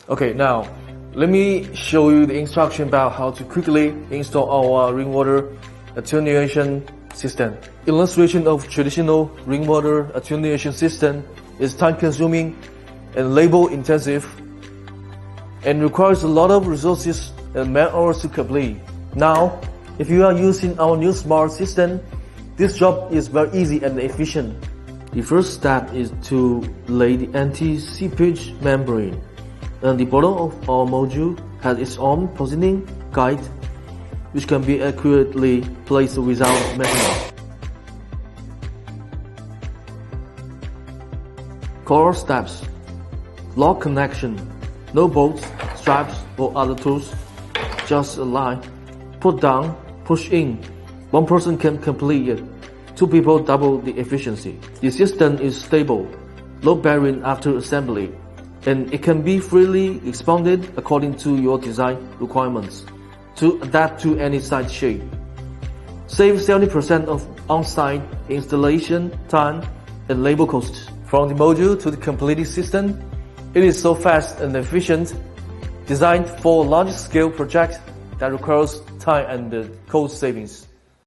Okay, now let me show you the instruction about how to quickly install our rainwater attenuation system. Illustration of traditional rainwater attenuation system is time-consuming and labor-intensive and requires a lot of resources and man-hours to complete. Now, if you are using our new smart system, this job is very easy and efficient. The first step is to lay the anti-seepage membrane, and the bottom of our module has its own positioning guide, which can be accurately placed without measurement. Core steps: lock connection, no bolts, straps or other tools, just a line. Put down, push in. One person can complete it. Two people double the efficiency. The system is stable, load bearing after assembly, and it can be freely expanded according to your design requirements to adapt to any site shape. Save 70% of on-site installation time and labor costs. From the module to the completed system, it is so fast and efficient, designed for large-scale projects that requires time and cost savings.